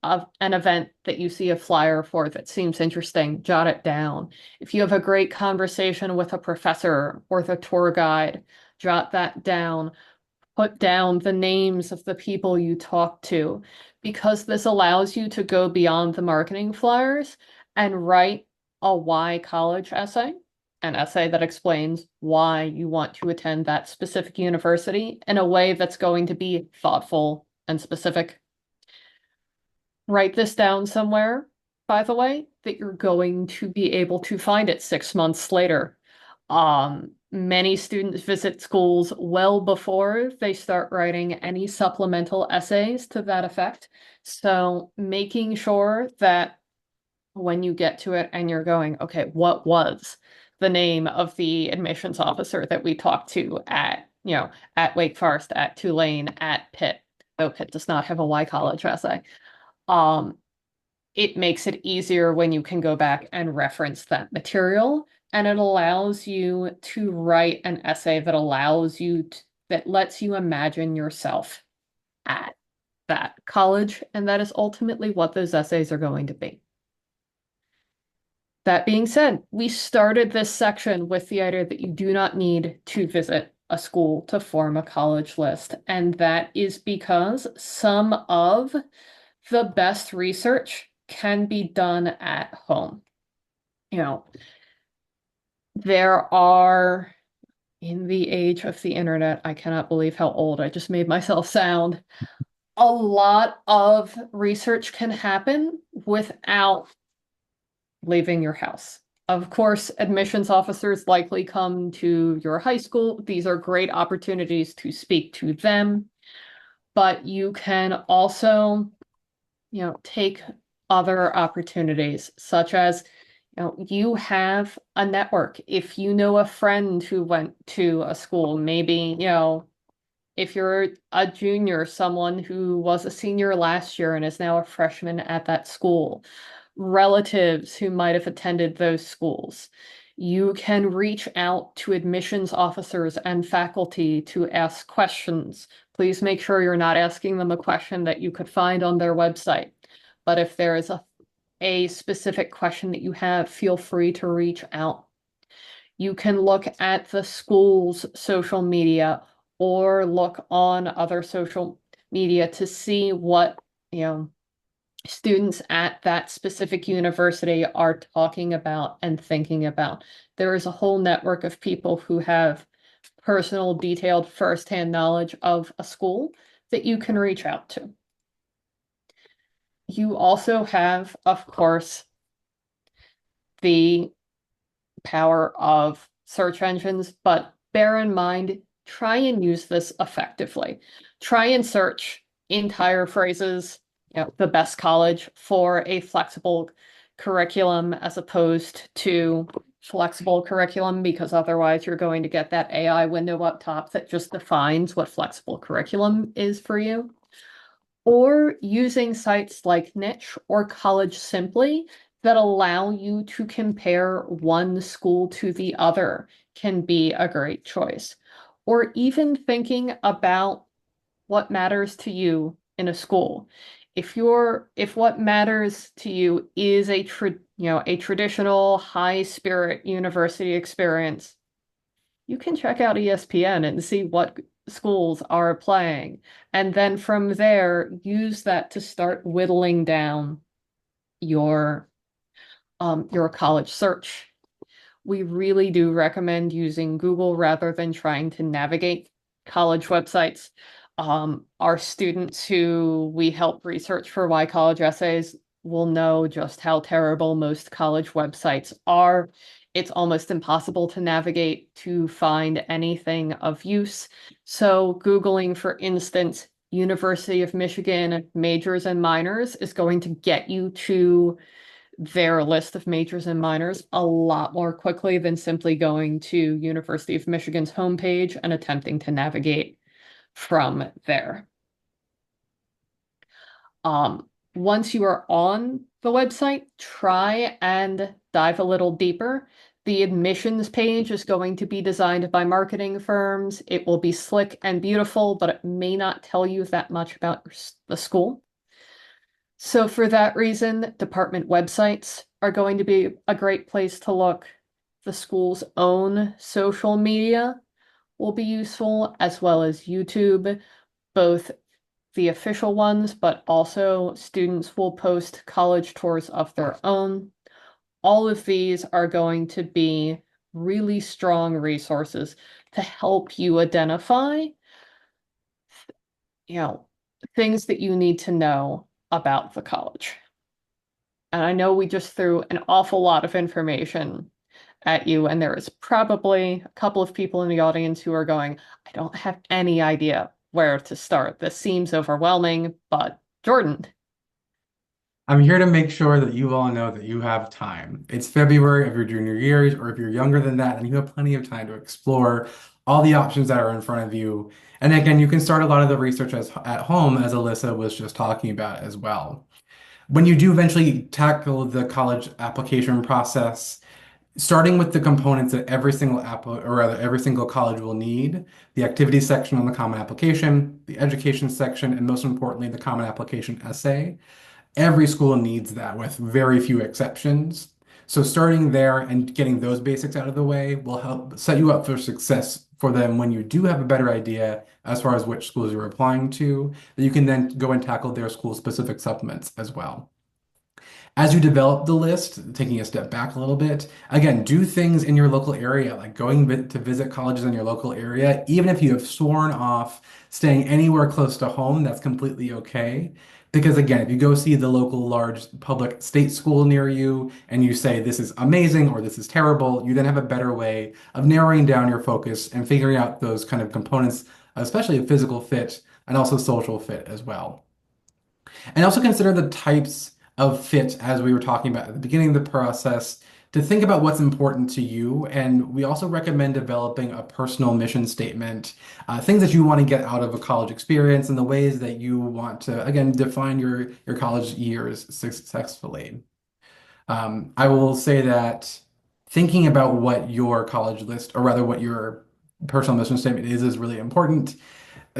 an event that you see a flyer for that seems interesting, jot it down. If you have a great conversation with a professor or the tour guide, jot that down. Put down the names of the people you talk to, because this allows you to go beyond the marketing flyers and write a why college essay, an essay that explains why you want to attend that specific university in a way that's going to be thoughtful and specific. Write this down somewhere, by the way, that you're going to be able to find it 6 months later. Many students visit schools well before they start writing any supplemental essays to that effect. So making sure that when you get to it and you're going, okay, what was the name of the admissions officer that we talked to at Wake Forest, at Tulane, at Pitt? Oh, Pitt does not have a Y college essay. Um, it makes it easier when you can go back and reference that material, and it allows you to write an essay that lets you imagine yourself at that college, and that is ultimately what those essays are going to be. That being said, we started this section with the idea that you do not need to visit a school to form a college list, and that is because some of the best research can be done at home. There are, in the age of the internet, I cannot believe how old I just made myself sound. A lot of research can happen without leaving your house. Of course, admissions officers likely come to your high school. These are great opportunities to speak to them, but you can also take other opportunities, such as, you have a network. If you know a friend who went to a school, maybe, if you're a junior, someone who was a senior last year and is now a freshman at that school, relatives who might have attended those schools. You can reach out to admissions officers and faculty to ask questions. Please make sure you're not asking them a question that you could find on their website. But if there is a specific question that you have, feel free to reach out. You can look at the school's social media or look on other social media to see what, you know, students at that specific university are talking about and thinking about. There is a whole network of people who have personal, detailed, firsthand knowledge of a school that you can reach out to. You also have, of course, the power of search engines, but bear in mind, try and use this effectively. Try and search entire phrases, the best college for a flexible curriculum as opposed to flexible curriculum, because otherwise you're going to get that AI window up top that just defines what flexible curriculum is for you. Or using sites like Niche or College Simply that allow you to compare one school to the other can be a great choice. Or even thinking about what matters to you in a school. If what matters to you is a traditional high spirit university experience, you can check out ESPN and see what schools are playing. And then from there, use that to start whittling down your your college search. We really do recommend using Google rather than trying to navigate college websites. Our students who we help research for Why College Essays will know just how terrible most college websites are. It's almost impossible to navigate to find anything of use. So, Googling, for instance, University of Michigan majors and minors is going to get you to their list of majors and minors a lot more quickly than simply going to University of Michigan's homepage and attempting to navigate from there. Once you are on the website, try and dive a little deeper. The admissions page is going to be designed by marketing firms. It will be slick and beautiful, but it may not tell you that much about the school. So for that reason, department websites are going to be a great place to look. The school's own social media will be useful, as well as YouTube, both the official ones, but also students will post college tours of their own. All of these are going to be really strong resources to help you identify, you know, things that you need to know about the college. And I know we just threw an awful lot of information at you, and there is probably a couple of people in the audience who are going, I don't have any idea where to start. This seems overwhelming, but Jordan. I'm here to make sure that you all know that you have time. It's February of your junior years, or if you're younger than that, then you have plenty of time to explore all the options that are in front of you. And again, you can start a lot of the research at home, as Alyssa was just talking about as well. When you do eventually tackle the college application process, starting with the components that every single app, or rather every single college will need, the activities section on the Common Application, the education section, and most importantly, the Common Application essay. Every school needs that with very few exceptions. So starting there and getting those basics out of the way will help set you up for success for them when you do have a better idea as far as which schools you're applying to, that you can then go and tackle their school specific supplements as well. As you develop the list, taking a step back a little bit, again, do things in your local area, like to visit colleges in your local area. Even if you have sworn off staying anywhere close to home, that's completely okay. Because again, if you go see the local large public state school near you and you say this is amazing or this is terrible, you then have a better way of narrowing down your focus and figuring out those kind of components, especially of physical fit and also social fit as well. And also consider the types of fit as we were talking about at the beginning of the process to think about what's important to you. And we also recommend developing a personal mission statement, things that you want to get out of a college experience and the ways that you want to, again, define your college years successfully. I will say that thinking about what your college list, or rather what your personal mission statement is really important.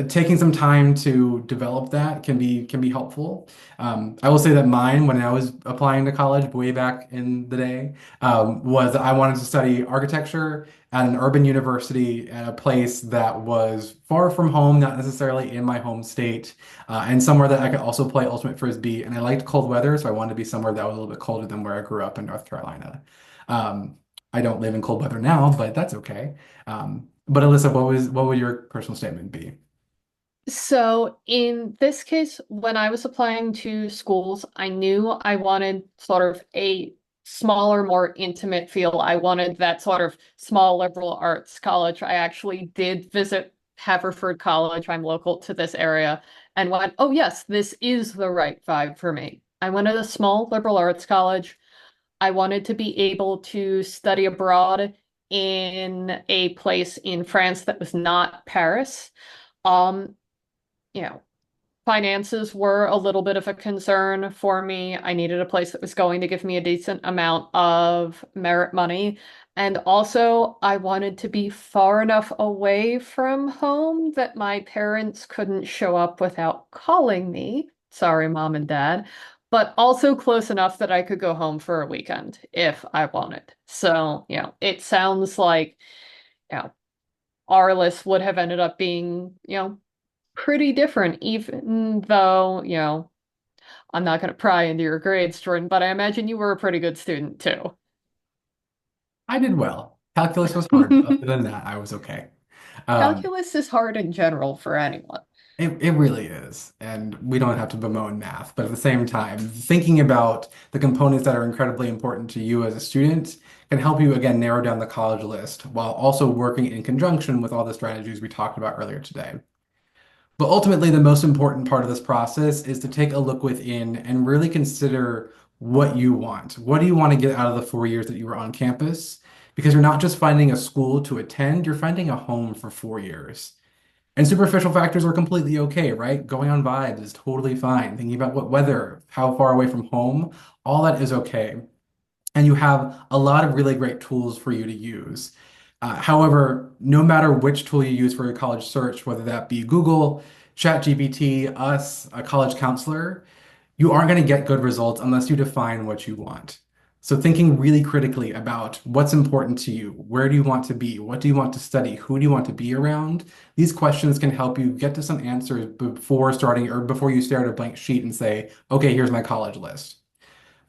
Taking some time to develop that can be helpful. I will say that mine, when I was applying to college way back in the day, was I wanted to study architecture at an urban university at a place that was far from home, not necessarily in my home state, and somewhere that I could also play ultimate frisbee. And I liked cold weather, so I wanted to be somewhere that was a little bit colder than where I grew up in North Carolina. Um, I don't live in cold weather now, but that's okay. But Alyssa, what would your personal statement be? So in this case, when I was applying to schools, I knew I wanted sort of a smaller, more intimate feel. I wanted that sort of small liberal arts college. I actually did visit Haverford College. I'm local to this area and went, oh yes, this is the right vibe for me. I went to a small liberal arts college. I wanted to be able to study abroad in a place in France that was not Paris. Um, you know, finances were a little bit of a concern for me. I needed a place that was going to give me a decent amount of merit money. And also, I wanted to be far enough away from home that my parents couldn't show up without calling me. Sorry, mom and dad. But also close enough that I could go home for a weekend if I wanted. So, it sounds like, you know, our list would have ended up being, pretty different, even though, I'm not going to pry into your grades, Jordan, but I imagine you were a pretty good student too. I did well. Calculus was hard, but other than that, I was okay. Um, Calculus is hard in general for anyone. it really is. And we don't have to bemoan math, but at the same time, thinking about the components that are incredibly important to you as a student can help you, again, narrow down the college list while also working in conjunction with all the strategies we talked about earlier today. But ultimately, the most important part of this process is to take a look within and really consider what you want. What do you want to get out of the 4 years that you were on campus? Because you're not just finding a school to attend, you're finding a home for 4 years. And superficial factors are completely okay, right? Going on vibes is totally fine. Thinking about what weather, how far away from home, all that is okay. And you have a lot of really great tools for you to use. However, no matter which tool you use for your college search, whether that be Google, ChatGPT, us, a college counselor, you aren't going to get good results unless you define what you want. So thinking really critically about what's important to you, where do you want to be, what do you want to study, who do you want to be around, these questions can help you get to some answers before starting or before you stare at a blank sheet and say, okay, here's my college list.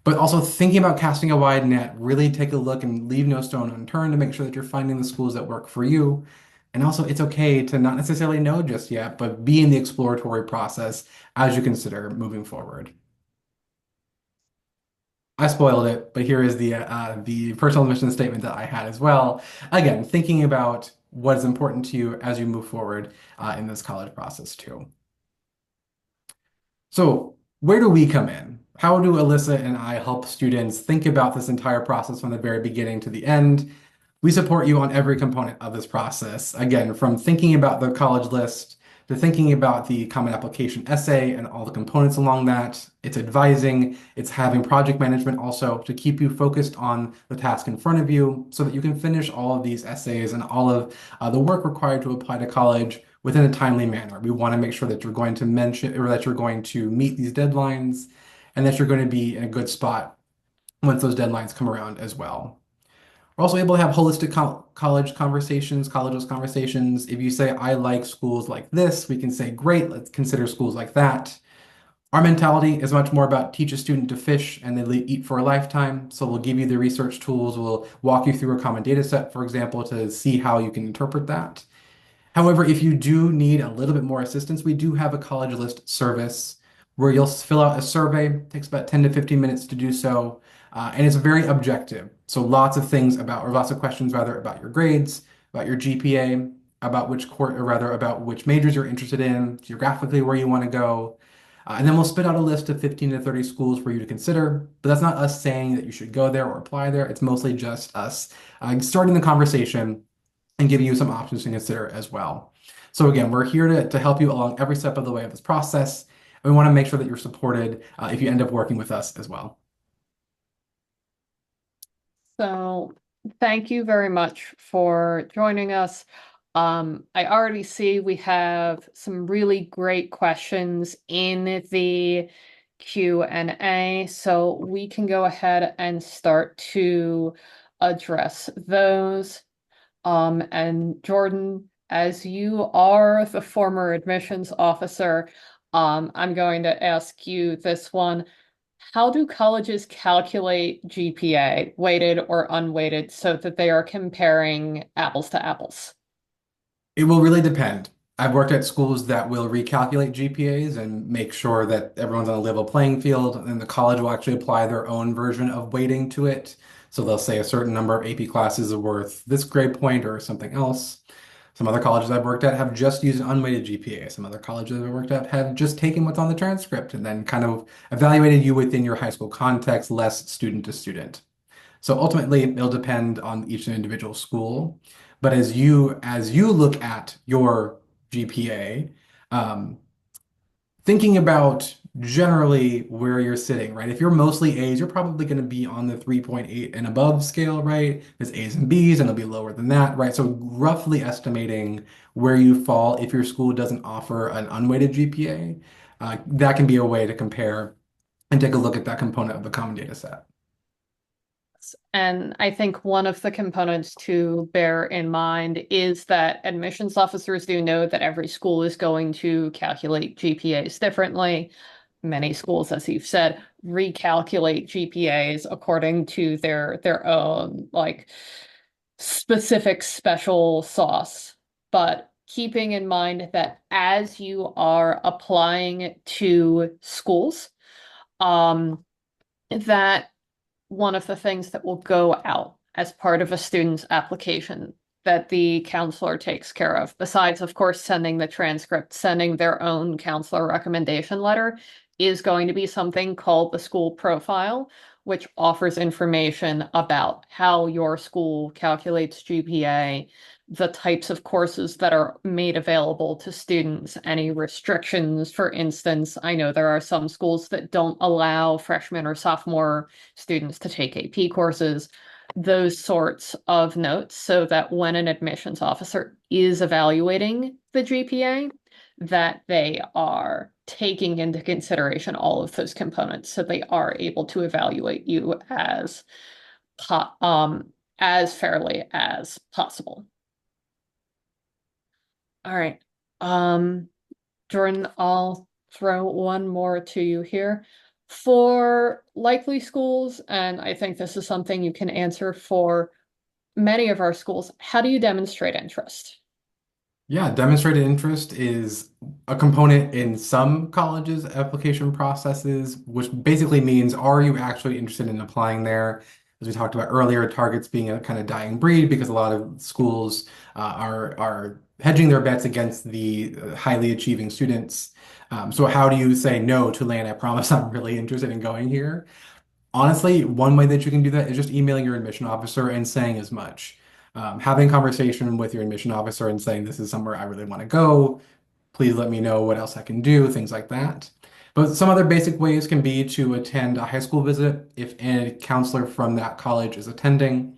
But also thinking about casting a wide net, really take a look and leave no stone unturned to make sure that you're finding the schools that work for you. And also, it's okay to not necessarily know just yet, but be in the exploratory process as you consider moving forward. I spoiled it, but here is the personal mission statement that I had as well. Again, thinking about what is important to you as you move forward in this college process too. So, where do we come in? How do Alyssa and I help students think about this entire process from the very beginning to the end? We support you on every component of this process. Again, from thinking about the college list to thinking about the common application essay and all the components along that. It's advising, it's having project management also to keep you focused on the task in front of you so that you can finish all of these essays and all of the work required to apply to college within a timely manner. We want to make sure that you're going to mention or that you're going to meet these deadlines and that you're going to be in a good spot once those deadlines come around as well. We're also able to have holistic college conversations, colleges conversations. If you say, I like schools like this, we can say, great, let's consider schools like that. Our mentality is much more about teach a student to fish and they eat for a lifetime. So we'll give you the research tools, we'll walk you through a common data set, for example, to see how you can interpret that. However, if you do need a little bit more assistance, we do have a college list service where you'll fill out a survey. It takes about 10 to 15 minutes to do so. And it's very objective. So lots of things about, or lots of questions rather, about your grades, about your GPA, about which court, or rather about which majors you're interested in, geographically where you want to go. And then we'll spit out a list of 15 to 30 schools for you to consider. But that's not us saying that you should go there or apply there. It's mostly just us starting the conversation and giving you some options to consider as well. So again, we're here to help you along every step of the way of this process. And we want to make sure that you're supported if you end up working with us as well. So Thank you very much for joining us. I already see we have some really great questions in the Q&A, so we can go ahead and start to address those. And Jordan, as you are the former admissions officer, I'm going to ask you this one. How do colleges calculate GPA, weighted or unweighted, so that they are comparing apples to apples? It will really depend. I've worked at schools that will recalculate GPAs and make sure that everyone's on a level playing field, and the college will actually apply their own version of weighting to it. So they'll say a certain number of AP classes are worth this grade point or something else. Some other colleges I've worked at have just used an unweighted GPA. Some other colleges I've worked at have just taken what's on the transcript and then kind of evaluated you within your high school context, less student to student. So ultimately, it'll depend on each individual school. But as you look at your GPA, um, thinking about generally where you're sitting, right? If you're mostly A's, you're probably going to be on the 3.8 and above scale, right? There's A's and B's, and it'll be lower than that, right? So roughly estimating where you fall if your school doesn't offer an unweighted GPA, that can be a way to compare and take a look at that component of the common data set. And I think one of the components to bear in mind is that admissions officers do know that every school is going to calculate GPAs differently. Many schools, as you've said, recalculate GPAs according to their own like specific special sauce. But keeping in mind that as you are applying to schools, um, that one of the things that will go out as part of a student's application that the counselor takes care of, besides, of course, sending the transcript, sending their own counselor recommendation letter, is going to be something called the school profile, which offers information about how your school calculates GPA, the types of courses that are made available to students, any restrictions. For instance, I know there are some schools that don't allow freshman or sophomore students to take AP courses, those sorts of notes, so that when an admissions officer is evaluating the GPA, that they are taking into consideration all of those components, so they are able to evaluate you po- um as fairly as possible. All right. Um, Jordan, I'll throw one more to you here. For likely schools, and I think this is something you can answer for many of our schools, how do you demonstrate interest? Yeah, demonstrated interest is a component in some colleges' application processes, which basically means, are you actually interested in applying there? As we talked about earlier, targets being a kind of dying breed because a lot of schools are hedging their bets against the highly achieving students. So how do you say no to Lane? I promise I'm really interested in going here. Honestly, one way that you can do that is just emailing your admission officer and saying as much. Having conversation with your admission officer and saying, this is somewhere I really want to go. Please let me know what else I can do, things like that. But some other basic ways can be to attend a high school visit if a counselor from that college is attending.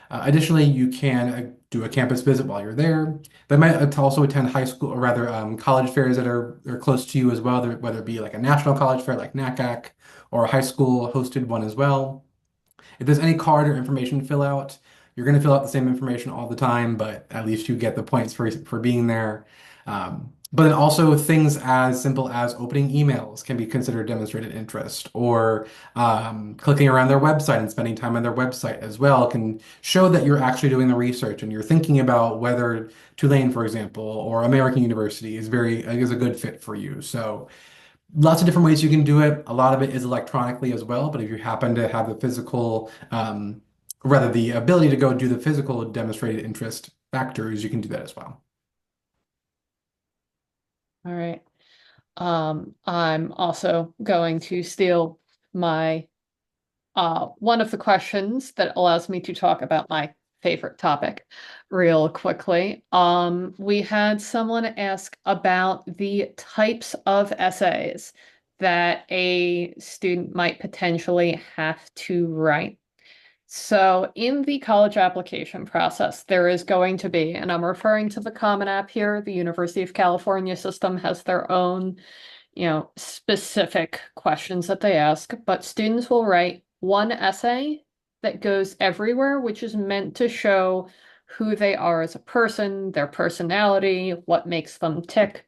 Additionally, you can do a campus visit while you're there. They might also attend high school, or rather, college fairs that are close to you as well, whether it be like a national college fair like NACAC or a high school hosted one as well. If there's any card or information to fill out, you're going to fill out the same information all the time, but at least you get the points for being there. But then also things as simple as opening emails can be considered demonstrated interest, or clicking around their website and spending time on their website as well can show that you're actually doing the research and you're thinking about whether Tulane, for example, or American University is a good fit for you. So lots of different ways you can do it. A lot of it is electronically as well, but if you happen to have the physical, rather the ability to go do the physical demonstrated interest factors, you can do that as well. All right. I'm also going to steal my one of the questions that allows me to talk about my favorite topic real quickly. We had someone ask about the types of essays that a student might potentially have to write. So in the college application process, there is going to be, and I'm referring to the Common App here, the University of California system has their own, specific questions that they ask, but students will write one essay that goes everywhere, which is meant to show who they are as a person, their personality, what makes them tick.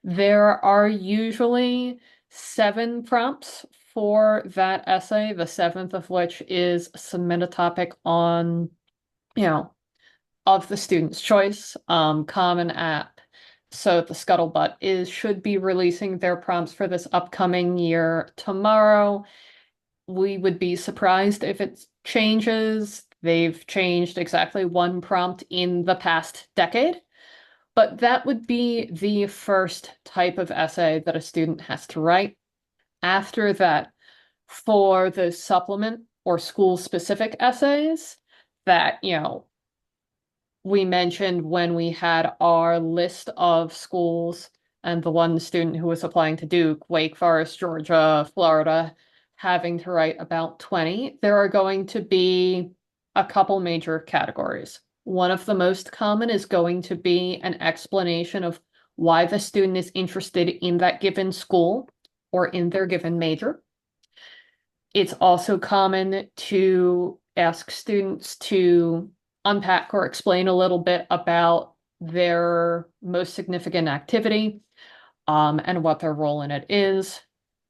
There are usually 7 prompts for that essay, the seventh of which is submit a topic on, you know, of the student's choice, Common App. So the Scuttlebutt should be releasing their prompts for this upcoming year tomorrow. We would be surprised if it changes. They've changed exactly one prompt in the past decade, but that would be the first type of essay that a student has to write. After that, for the supplement or school specific essays that, we mentioned when we had our list of schools and the one student who was applying to Duke, Wake Forest, Georgia, Florida, having to write about 20, there are going to be a couple major categories. One of the most common is going to be an explanation of why the student is interested in that given school or in their given major. It's also common to ask students to unpack or explain a little bit about their most significant activity, and what their role in it is.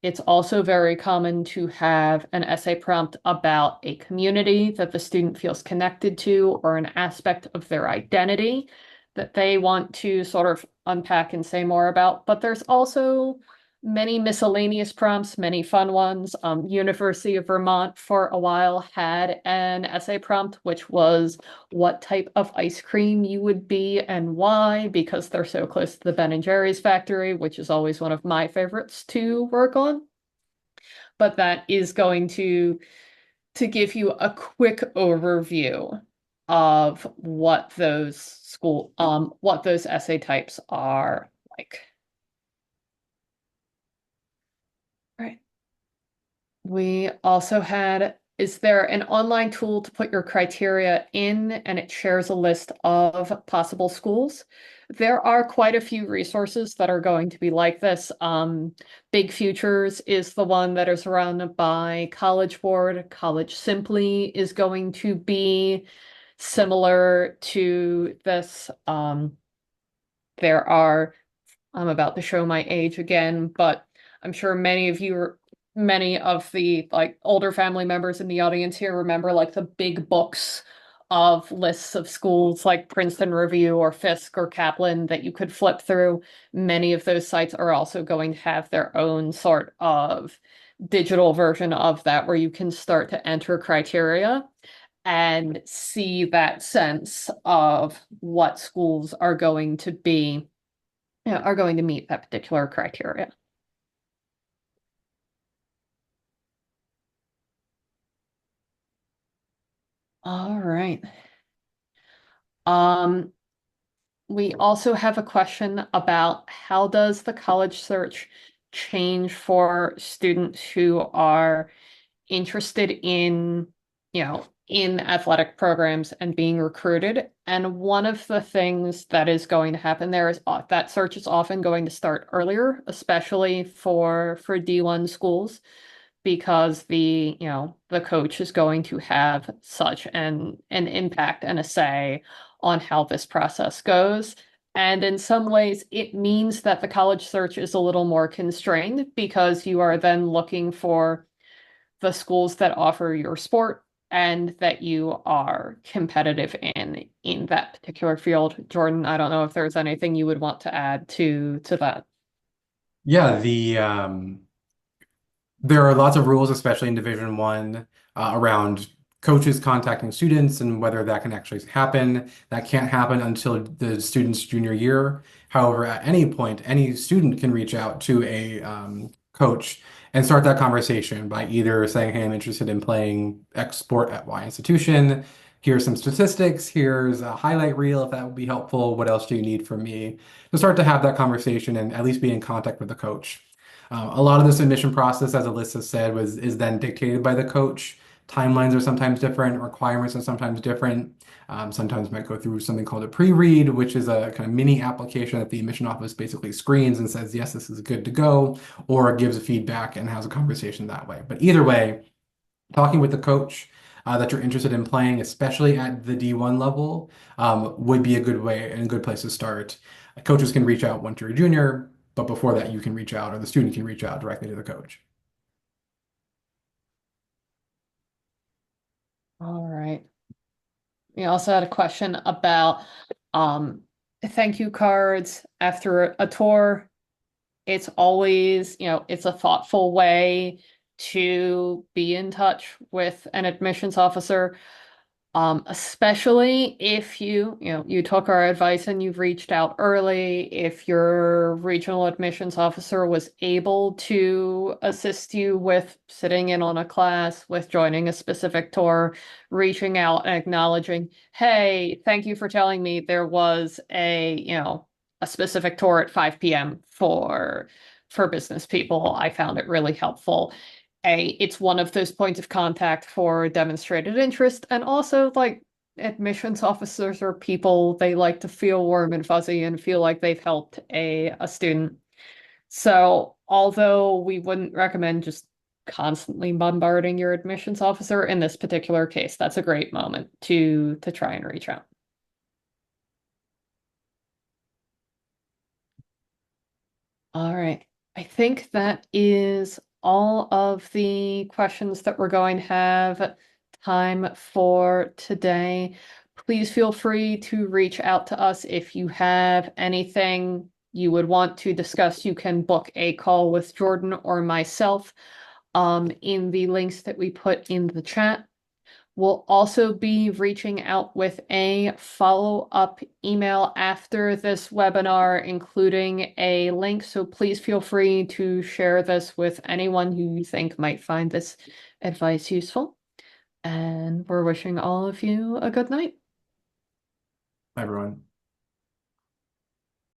It's also very common to have an essay prompt about a community that the student feels connected to or an aspect of their identity that they want to sort of unpack and say more about. But there's also many miscellaneous prompts, many fun ones. University of Vermont for a while had an essay prompt, which was what type of ice cream you would be and why, because they're so close to the Ben and Jerry's factory, which is always one of my favorites to work on. But that is going to give you a quick overview of what those essay types are like. Right. We also had, is there an online tool to put your criteria in and it shares a list of possible schools? There are quite a few resources that are going to be like this. Big Futures is the one that is run by College Board. College Simply is going to be similar to this. There are I'm about to show my age again, but I'm sure many of the like older family members in the audience here remember like the big books of lists of schools like Princeton Review or Fisk or Kaplan that you could flip through. Many of those sites are also going to have their own sort of digital version of that where you can start to enter criteria and see that sense of what schools are going to be are going to meet that particular criteria. All right. Um, we also have a question about how does the college search change for students who are interested in athletic programs and being recruited. And one of the things that is going to happen there is that search is often going to start earlier, especially for D1 schools, because the coach is going to have such an impact and a say on how this process goes. And in some ways, it means that the college search is a little more constrained because you are then looking for the schools that offer your sport and that you are competitive in that particular field. Jordan, I don't know if there's anything you would want to add to that. Yeah, there are lots of rules, especially in Division One, around coaches contacting students and whether that can actually happen. That can't happen until the student's junior year. However, at any point, any student can reach out to a coach and start that conversation by either saying, "Hey, I'm interested in playing X sport at Y institution. Here's some statistics. Here's a highlight reel if that would be helpful. What else do you need from me?" To start to have that conversation and at least be in contact with the coach. A lot of the submission process, as Alyssa said, is then dictated by the coach Timelines are sometimes different, requirements are sometimes different. Sometimes might go through something called a pre-read, which is a kind of mini application that the admission office basically screens and says, yes, this is good to go, or gives feedback and has a conversation that way. But either way, talking with the coach that you're interested in playing, especially at the D1 level, would be a good way and a good place to start. Coaches can reach out once you're a junior, but before that, you can reach out, or the student can reach out directly to the coach. All right. We also had a question about um thank you cards after a tour. It's always, it's a thoughtful way to be in touch with an admissions officer. Especially if you took our advice and you've reached out early, if your regional admissions officer was able to assist you with sitting in on a class, with joining a specific tour, reaching out and acknowledging, hey, thank you for telling me there was a specific tour at 5 p.m. for business people. I found it really helpful. It's one of those points of contact for demonstrated interest, and also like admissions officers are people, they like to feel warm and fuzzy and feel like they've helped a student. So although we wouldn't recommend just constantly bombarding your admissions officer in this particular case, that's a great moment to try and reach out. All right. I think that is all of the questions that we're going to have time for today. Please feel free to reach out to us if you have anything you would want to discuss. You can book a call with Jordan or myself in the links that we put in the chat. We'll also be reaching out with a follow-up email after this webinar, including a link. So please feel free to share this with anyone who you think might find this advice useful. And we're wishing all of you a good night. Everyone.